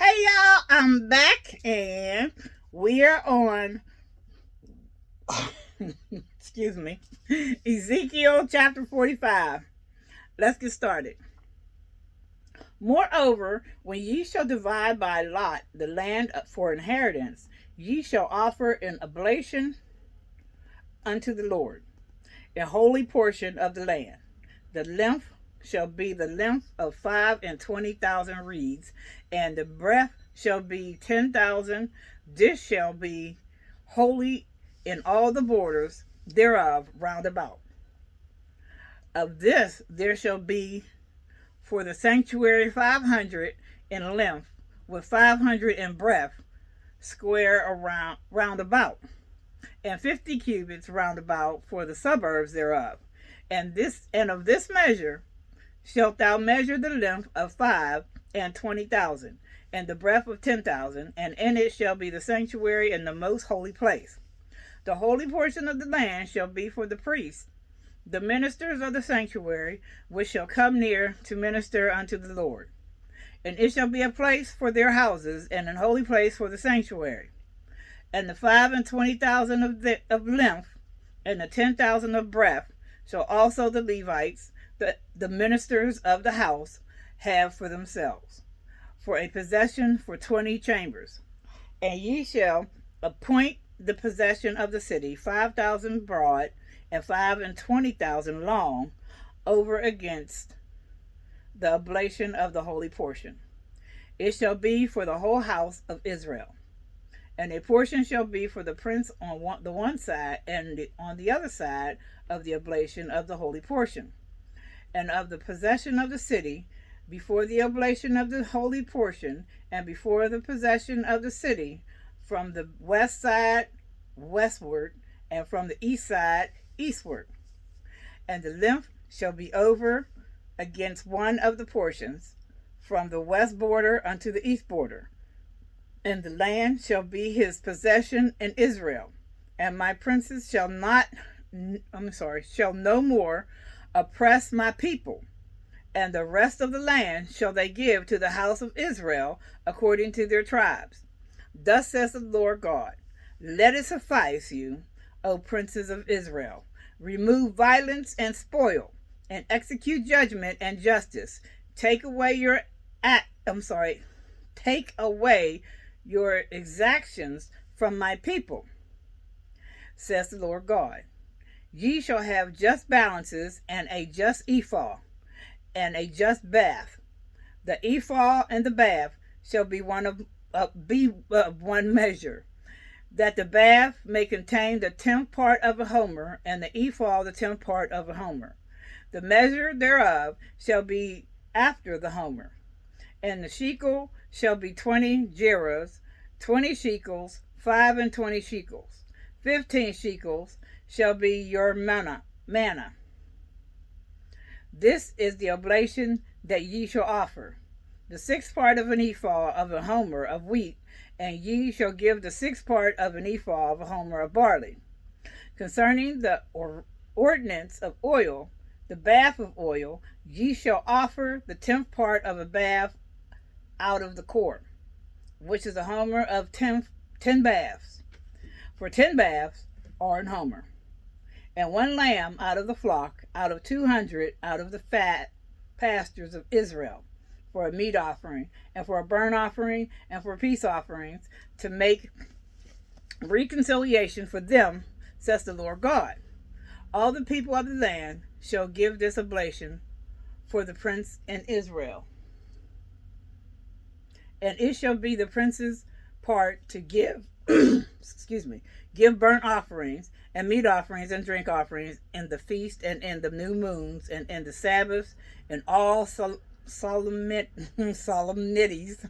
Hey y'all, I'm back and we are on excuse me, Ezekiel chapter 45. Let's get started. Moreover, when ye shall divide by lot the land for inheritance, ye shall offer an oblation unto the Lord, a holy portion of the land. The length shall be the length of 25,000 reeds, and the breadth shall be 10,000. This shall be holy in all the borders thereof round about. Of this there shall be for the sanctuary 500 in length, with 500 in breadth, square around round about, and 50 cubits round about for the suburbs thereof. And of this measure shalt thou measure the length of 25,000, and the breadth of 10,000, and in it shall be the sanctuary in the most holy place. The holy portion of the land shall be for the priests, the ministers of the sanctuary, which shall come near to minister unto the Lord. And it shall be a place for their houses, and an holy place for the sanctuary. And the 25,000 of length, and the 10,000 of breadth, shall also the Levites, the ministers of the house, have for themselves, for a possession for 20 chambers. And ye shall appoint the possession of the city 5,000 broad, and 25,000 long, over against the oblation of the holy portion. It shall be for the whole house of Israel. And a portion shall be for the prince on the one side, and on the other side of the oblation of the holy portion. And of the possession of the city, before the oblation of the holy portion, and before the possession of the city, from the west side westward, and from the east side eastward. And the length shall be over against one of the portions, from the west border unto the east border. And the land shall be his possession in Israel. And my princes shall no more oppress my people. And the rest of the land shall they give to the house of Israel according to their tribes. Thus says the Lord God, let it suffice you, O princes of Israel. Remove violence and spoil, and execute judgment and justice. Take away your exactions from my people, says the Lord God. Ye shall have just balances, and a just ephah, and a just bath. The ephah and the bath shall be one measure, that the bath may contain the 10th part of a homer, and the ephah the 10th part of a homer. The measure thereof shall be after the homer. And the shekel shall be 20 gerahs, 20 shekels, 25 shekels. 15 shekels shall be your manna. This is the oblation that ye shall offer. The 6th part of an ephah of a homer of wheat, and ye shall give the 6th part of an ephah of a homer of barley. Concerning the ordinance of oil, the bath of oil, ye shall offer the 10th part of a bath out of the quart, which is a homer of 10 baths. For 10 baths are an homer. And 1 lamb out of the flock, out of 200 out of the fat pastures of Israel, for a meat offering, and for a burnt offering, and for peace offerings, to make reconciliation for them, says the Lord God. All the people of the land shall give this oblation for the prince in Israel. And it shall be the prince's part to give give burnt offerings and meat offerings and drink offerings in the feast, and in the new moons, and in the Sabbaths, and all solemnities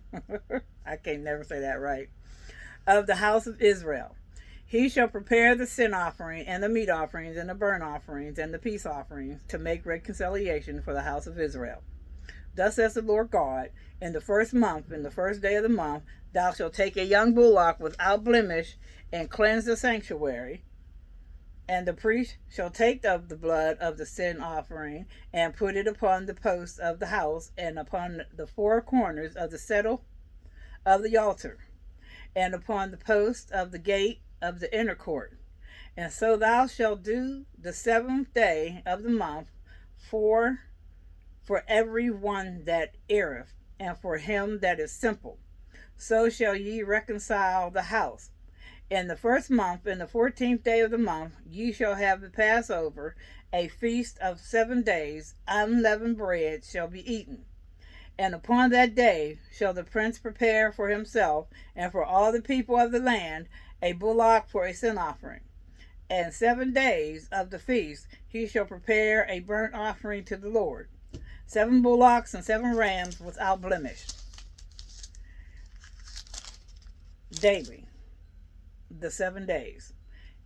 I can't never say that right, of the house of Israel. He shall prepare the sin offering, and the meat offerings, and the burnt offerings, and the peace offerings, to make reconciliation for the house of Israel. Thus says the Lord God, in the first month, in the first day of the month, thou shalt take a young bullock without blemish, and cleanse the sanctuary. And the priest shall take of the blood of the sin offering, and put it upon the posts of the house, and upon the 4 corners of the settle of the altar, and upon the post of the gate of the inner court. And so thou shalt do the 7th day of the month for every one that erreth, and for him that is simple. So shall ye reconcile the house. In the 1st month, in the 14th day of the month, ye shall have the Passover, a feast of 7 days. Unleavened bread shall be eaten. And upon that day shall the prince prepare for himself and for all the people of the land a bullock for a sin offering. And 7 days of the feast he shall prepare a burnt offering to the Lord, 7 bullocks and 7 rams without blemish, daily, the 7 days,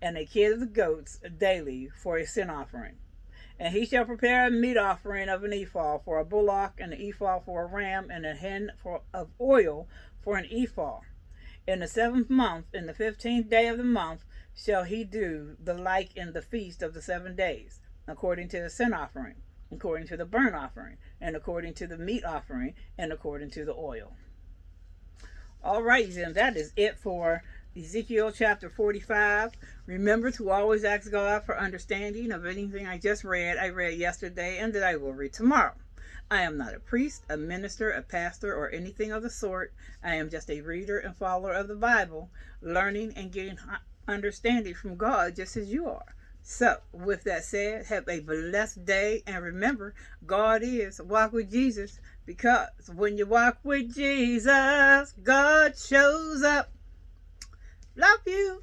and a kid of the goats daily for a sin offering. And he shall prepare a meat offering of an ephah for a bullock, and an ephah for a ram, and a hin of oil for an ephah. In the 7th month, in the 15th day of the month, shall he do the like in the feast of the 7 days, according to the sin offering, according to the burnt offering, and according to the meat offering, and according to the oil. All right, then, that is it for Ezekiel chapter 45. Remember to always ask God for understanding of anything I just read. I read yesterday and that I will read tomorrow. I am not a priest, a minister, a pastor, or anything of the sort. I am just a reader and follower of the Bible, learning and getting understanding from God just as you are. So, with that said, have a blessed day, and remember, God is. Walk with Jesus, because when you walk with Jesus, God shows up. Love you.